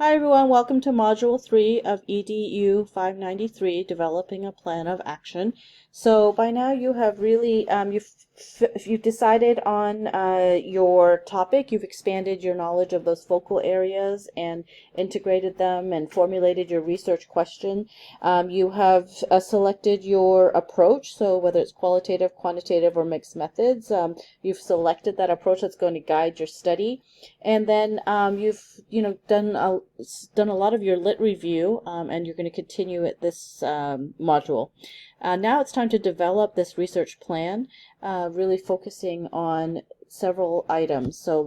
Hi everyone, welcome to Module 3 of EDU 593, Developing a Plan of Action. So by now you have really, you've decided on your topic, you've expanded your knowledge of those focal areas and integrated them and formulated your research question. You have selected your approach, so whether it's qualitative, quantitative, or mixed methods, you've selected that approach that's going to guide your study. And then you've done a lot of your lit review, and you're going to continue at this module. Now it's time to develop this research plan, really focusing on several items. So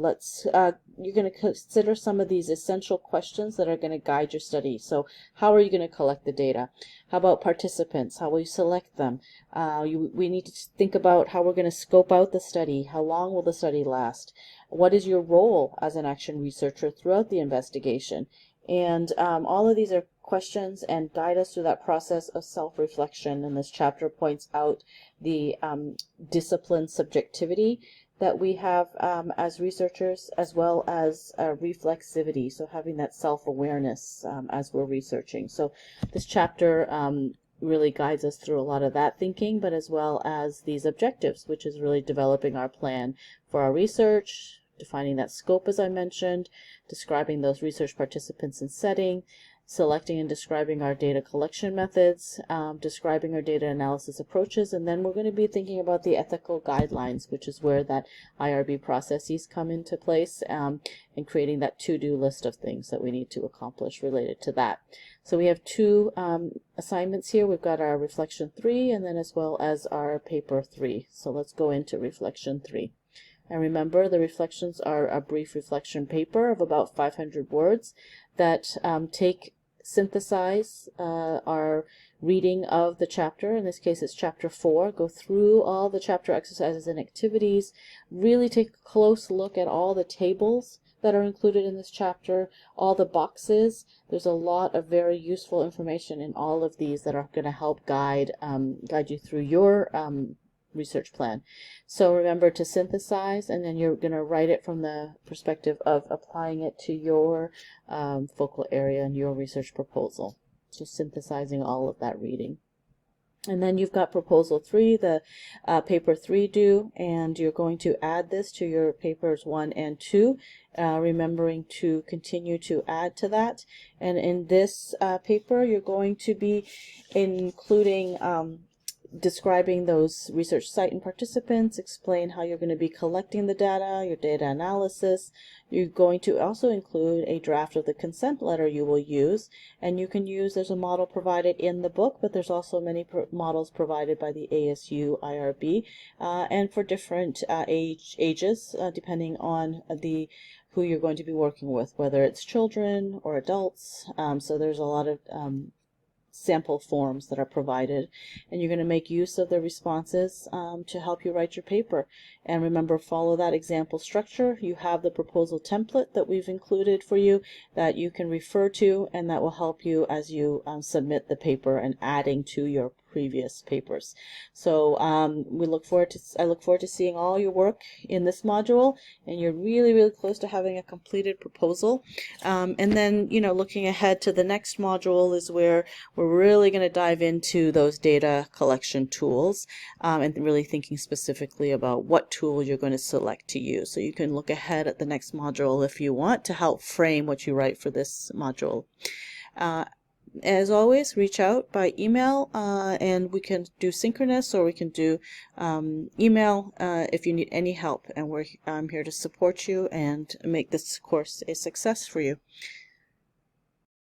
you're going to consider some of these essential questions that are going to guide your study. So how are you going to collect the data? How about participants? How will you select them? We need to think about how we're going to scope out the study. How long will the study last? What is your role as an action researcher throughout the investigation? And all of these are questions and guide us through that process of self-reflection. And this chapter points out the discipline subjectivity that we have as researchers, as well as reflexivity, so having that self-awareness as we're researching. So this chapter really guides us through a lot of that thinking, but as well as these objectives, which is really developing our plan for our research, defining that scope as I mentioned, describing those research participants and setting, selecting and describing our data collection methods, describing our data analysis approaches, and then we're going to be thinking about the ethical guidelines, which is where that IRB processes come into place, and creating that to-do list of things that we need to accomplish related to that. So we have two assignments here. We've got our reflection 3 and then as well as our paper 3. So let's go into reflection 3. And remember, the reflections are a brief reflection paper of about 500 words that synthesize our reading of the chapter. In this case, it's chapter 4. Go through all the chapter exercises and activities. Really take a close look at all the tables that are included in this chapter, all the boxes. There's a lot of very useful information in all of these that are going to help guide you through your research plan. So remember to synthesize, and then you're going to write it from the perspective of applying it to your focal area and your research proposal. So synthesizing all of that reading. And then you've got proposal 3, the paper 3 due, and you're going to add this to your papers 1 and 2, remembering to continue to add to that. And in this paper, you're going to be including describing those research site and participants, explain how you're going to be collecting the data, your data analysis. You're going to also include a draft of the consent letter you will use, and you can use, there's a model provided in the book, but there's also many models provided by the ASU IRB, and for different ages, depending on who you're going to be working with, whether it's children or adults. So there's a lot of sample forms that are provided, and you're going to make use of the responses to help you write your paper. And remember, follow that example structure. You have the proposal template that we've included for you that you can refer to, and that will help you as you submit the paper and adding to your previous papers. So I look forward to seeing all your work in this module, and you're really close to having a completed proposal. And then looking ahead to the next module is where we're really going to dive into those data collection tools, and really thinking specifically about what tool you're going to select to use. So you can look ahead at the next module if you want to help frame what you write for this module. As always, reach out by email, and we can do synchronous, or we can do email if you need any help, and I'm here to support you and make this course a success for you.